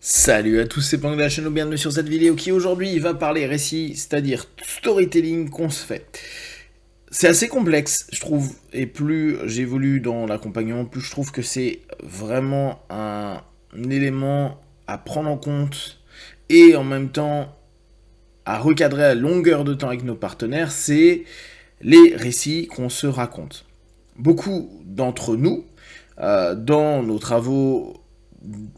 Salut à tous, c'est Pang de la chaîne, bienvenue sur cette vidéo qui aujourd'hui va parler récit, c'est-à-dire storytelling qu'on se fait. C'est assez complexe, je trouve, et plus j'évolue dans l'accompagnement, plus je trouve que c'est vraiment un élément à prendre en compte et en même temps à recadrer à longueur de temps avec nos partenaires, c'est les récits qu'on se raconte. Beaucoup d'entre nous, dans nos travaux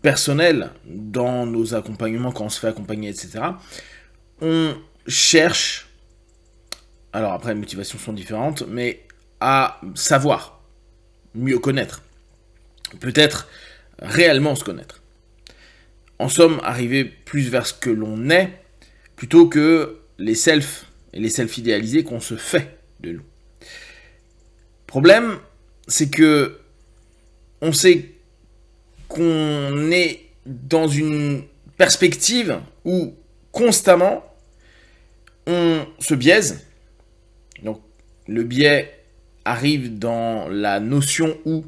personnels, dans nos accompagnements quand on se fait accompagner, etc., on cherche, alors après les motivations sont différentes, mais à savoir, mieux connaître, peut-être réellement se connaître. En somme, arriver plus vers ce que l'on est, plutôt que les selfs et les selfs idéalisés qu'on se fait de nous. Problème, c'est que on sait qu'on est dans une perspective où constamment on se biaise. Donc le biais arrive dans la notion où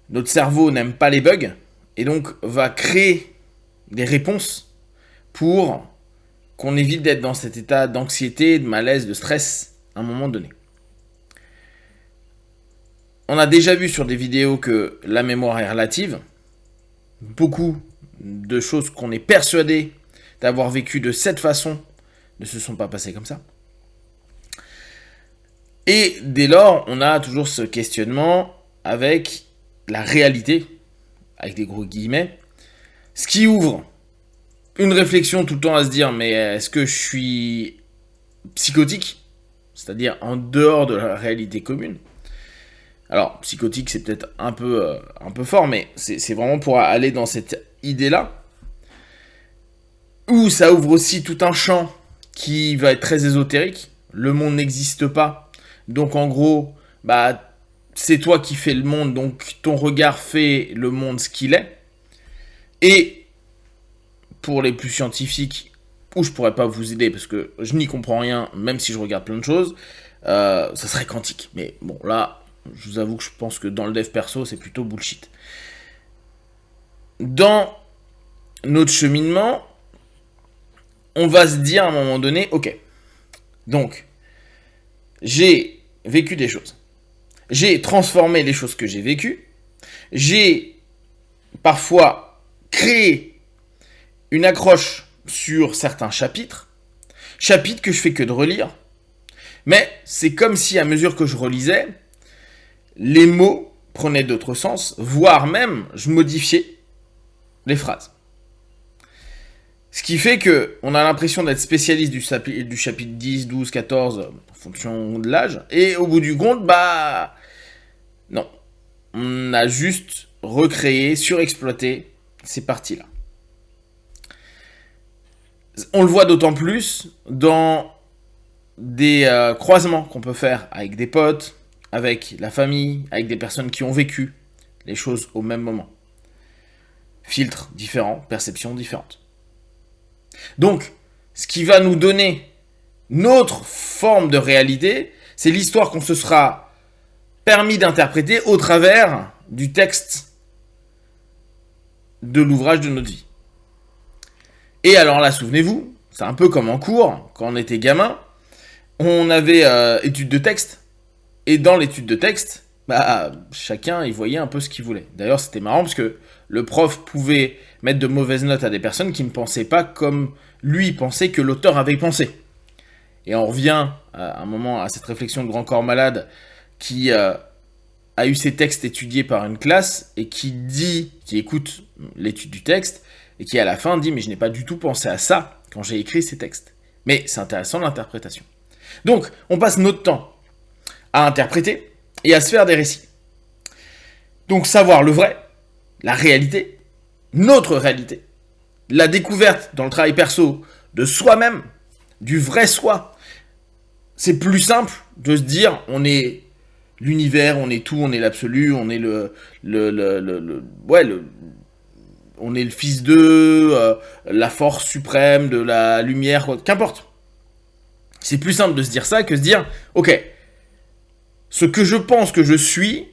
notre cerveau n'aime pas les bugs et donc va créer des réponses pour qu'on évite d'être dans cet état d'anxiété, de malaise, de stress à un moment donné. On a déjà vu sur des vidéos que la mémoire est relative. Beaucoup de choses qu'on est persuadé d'avoir vécues de cette façon ne se sont pas passées comme ça. Et dès lors, on a toujours ce questionnement avec la réalité, avec des gros guillemets, ce qui ouvre une réflexion tout le temps à se dire, mais est-ce que je suis psychotique ? C'est-à-dire en dehors de la réalité commune. Alors, psychotique, c'est peut-être un peu fort, mais c'est vraiment pour aller dans cette idée-là, où ça ouvre aussi tout un champ qui va être très ésotérique. Le monde n'existe pas, donc en gros, c'est toi qui fais le monde, donc ton regard fait le monde ce qu'il est. Et pour les plus scientifiques, où je pourrais pas vous aider parce que je n'y comprends rien, même si je regarde plein de choses, ça serait quantique. Mais bon, là, je vous avoue que je pense que dans le dev perso, c'est plutôt bullshit. Dans notre cheminement, on va se dire à un moment donné, ok, donc, j'ai vécu des choses. J'ai transformé les choses que j'ai vécues. J'ai parfois créé une accroche sur certains chapitres que je fais que de relire. Mais c'est comme si à mesure que je relisais, les mots prenaient d'autres sens, voire même je modifiais les phrases. Ce qui fait qu'on a l'impression d'être spécialiste du chapitre 10, 12, 14, en fonction de l'âge, et au bout du compte, non. On a juste recréé, surexploité ces parties-là. On le voit d'autant plus dans des croisements qu'on peut faire avec des potes, avec la famille, avec des personnes qui ont vécu les choses au même moment. Filtres différents, perceptions différentes. Donc, ce qui va nous donner notre forme de réalité, c'est l'histoire qu'on se sera permis d'interpréter au travers du texte de l'ouvrage de notre vie. Et alors là, souvenez-vous, c'est un peu comme en cours, quand on était gamin, on avait étude de texte, et dans l'étude de texte, chacun y voyait un peu ce qu'il voulait. D'ailleurs, c'était marrant parce que le prof pouvait mettre de mauvaises notes à des personnes qui ne pensaient pas comme lui pensait que l'auteur avait pensé. Et on revient à un moment à cette réflexion de Grand Corps Malade qui a eu ses textes étudiés par une classe et qui écoute l'étude du texte et qui à la fin dit « mais je n'ai pas du tout pensé à ça quand j'ai écrit ces textes ». Mais c'est intéressant l'interprétation. Donc, on passe notre temps à interpréter et à se faire des récits. Donc, savoir le vrai, la réalité, notre réalité, la découverte dans le travail perso de soi-même, du vrai soi. C'est plus simple de se dire on est l'univers, on est tout, on est l'absolu, on est on est le fils d'eux, la force suprême de la lumière, qu'importe. C'est plus simple de se dire ça que de se dire ok, ce que je pense que je suis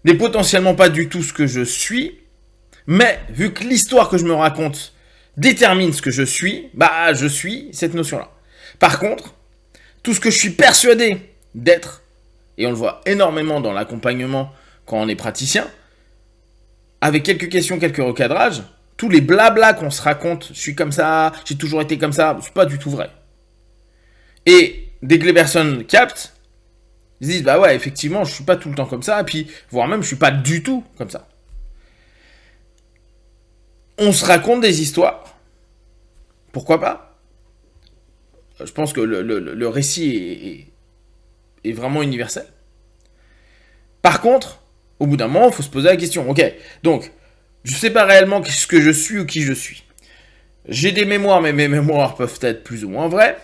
n'est potentiellement pas du tout ce que je suis, Mais vu que l'histoire que je me raconte détermine ce que je suis, bah je suis cette notion-là. Par contre, tout ce que je suis persuadé d'être, et on le voit énormément dans l'accompagnement quand on est praticien, avec quelques questions, quelques recadrages, tous les blabla qu'on se raconte, je suis comme ça, j'ai toujours été comme ça, c'est pas du tout vrai. Et dès que les personnes captent, ils se disent bah ouais, effectivement, je suis pas tout le temps comme ça, et puis voire même je suis pas du tout comme ça. On se raconte des histoires. Pourquoi pas? Je pense que le récit est vraiment universel. Par contre, au bout d'un moment, il faut se poser la question. Ok, donc, je ne sais pas réellement ce que je suis ou qui je suis. J'ai des mémoires, mais mes mémoires peuvent être plus ou moins vraies.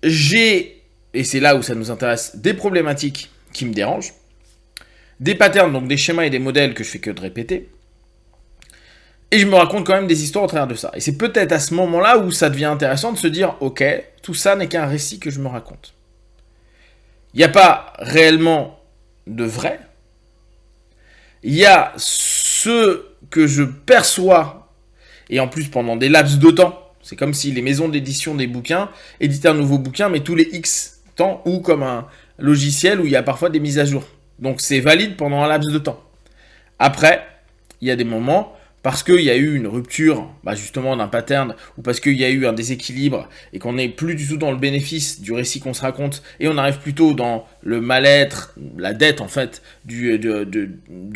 J'ai, et c'est là où ça nous intéresse, des problématiques qui me dérangent. Des patterns, donc des schémas et des modèles que je fais que de répéter. Et je me raconte quand même des histoires au travers de ça. Et c'est peut-être à ce moment-là où ça devient intéressant de se dire, ok, tout ça n'est qu'un récit que je me raconte. Il n'y a pas réellement de vrai. Il y a ce que je perçois, et en plus pendant des laps de temps. C'est comme si les maisons d'édition des bouquins éditaient un nouveau bouquin, mais tous les X temps, ou comme un logiciel où il y a parfois des mises à jour. Donc c'est valide pendant un laps de temps. Après, il y a des moments, parce qu'il y a eu une rupture, justement d'un pattern, ou parce qu'il y a eu un déséquilibre, et qu'on n'est plus du tout dans le bénéfice du récit qu'on se raconte, et on arrive plutôt dans le mal-être, la dette en fait, du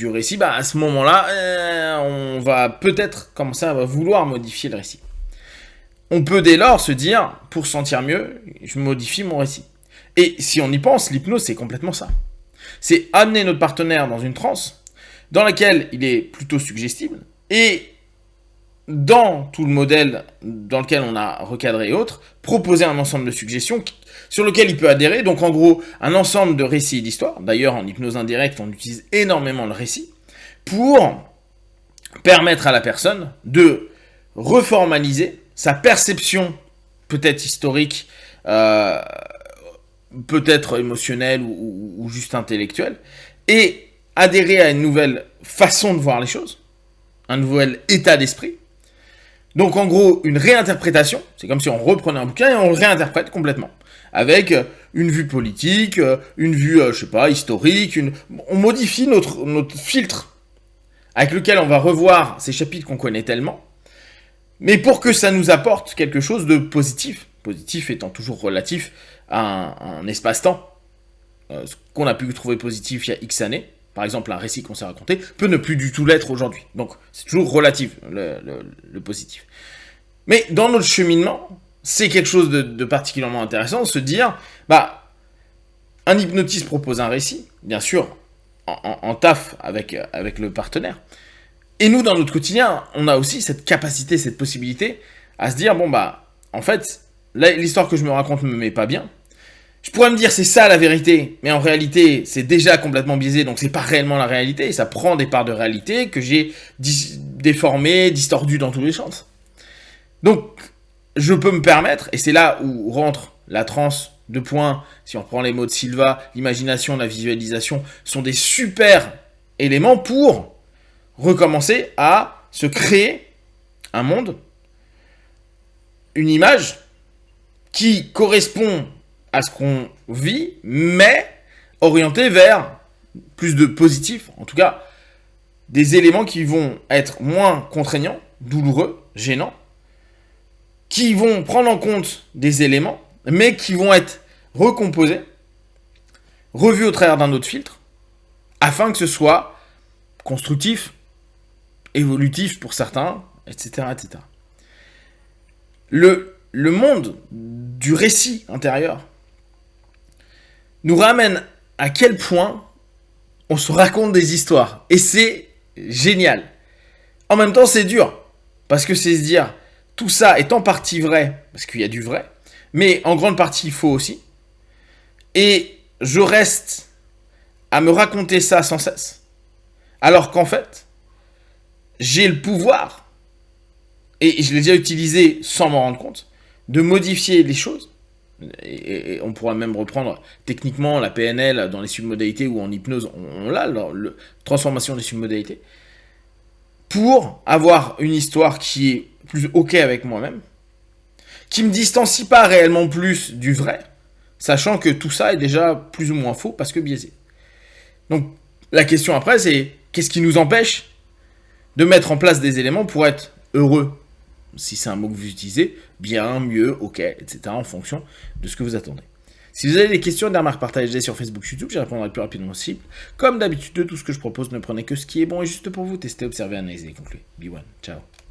récit, à ce moment-là, on va peut-être commencer à vouloir modifier le récit. On peut dès lors se dire, pour se sentir mieux, je modifie mon récit. Et si on y pense, l'hypnose c'est complètement ça. C'est amener notre partenaire dans une transe, dans laquelle il est plutôt suggestible, et dans tout le modèle dans lequel on a recadré et autres, proposer un ensemble de suggestions sur lequel il peut adhérer. Donc en gros, un ensemble de récits et d'histoires. D'ailleurs, en hypnose indirecte, on utilise énormément le récit pour permettre à la personne de reformaliser sa perception, peut-être historique, peut-être émotionnelle ou juste intellectuelle, et adhérer à une nouvelle façon de voir les choses, un nouvel état d'esprit. Donc en gros, une réinterprétation, c'est comme si on reprenait un bouquin et on le réinterprète complètement. Avec une vue politique, une vue, historique, on modifie notre filtre avec lequel on va revoir ces chapitres qu'on connaît tellement, mais pour que ça nous apporte quelque chose de positif, positif étant toujours relatif à un espace-temps. Ce qu'on a pu trouver positif il y a X années, par exemple un récit qu'on s'est raconté, peut ne plus du tout l'être aujourd'hui. Donc c'est toujours relatif, le positif. Mais dans notre cheminement, c'est quelque chose de particulièrement intéressant de se dire, un hypnotiste propose un récit, bien sûr, en taf avec le partenaire. Et nous, dans notre quotidien, on a aussi cette capacité, cette possibilité à se dire, en fait, l'histoire que je me raconte ne me met pas bien. Je pourrais me dire c'est ça la vérité, mais en réalité c'est déjà complètement biaisé, donc c'est pas réellement la réalité, et ça prend des parts de réalité que j'ai déformées, distordues dans tous les sens. Donc je peux me permettre, et c'est là où rentre la transe, 2 points, si on reprend les mots de Silva, l'imagination, la visualisation, sont des super éléments pour recommencer à se créer un monde, une image qui correspond à ce qu'on vit, mais orienté vers plus de positif, en tout cas des éléments qui vont être moins contraignants, douloureux, gênants, qui vont prendre en compte des éléments, mais qui vont être recomposés, revus au travers d'un autre filtre, afin que ce soit constructif, évolutif pour certains, etc. etc. Le monde du récit intérieur nous ramène à quel point on se raconte des histoires. Et c'est génial. En même temps, c'est dur. Parce que c'est se dire, tout ça est en partie vrai, parce qu'il y a du vrai, mais en grande partie faux aussi. Et je reste à me raconter ça sans cesse. Alors qu'en fait, j'ai le pouvoir, et je l'ai déjà utilisé sans m'en rendre compte, de modifier les choses. Et on pourra même reprendre techniquement la PNL dans les submodalités ou en hypnose, on l'a, la transformation des submodalités, pour avoir une histoire qui est plus ok avec moi-même, qui me distancie pas réellement plus du vrai, sachant que tout ça est déjà plus ou moins faux parce que biaisé. Donc la question après, c'est qu'est-ce qui nous empêche de mettre en place des éléments pour être heureux, si c'est un mot que vous utilisez, bien, mieux, ok, etc., en fonction de ce que vous attendez. Si vous avez des questions, des remarques, partagez sur Facebook, YouTube, j'y répondrai le plus rapidement possible. Comme d'habitude, de tout ce que je propose, ne prenez que ce qui est bon et juste pour vous. Testez, observez, analysez et concluez. Be one. Ciao.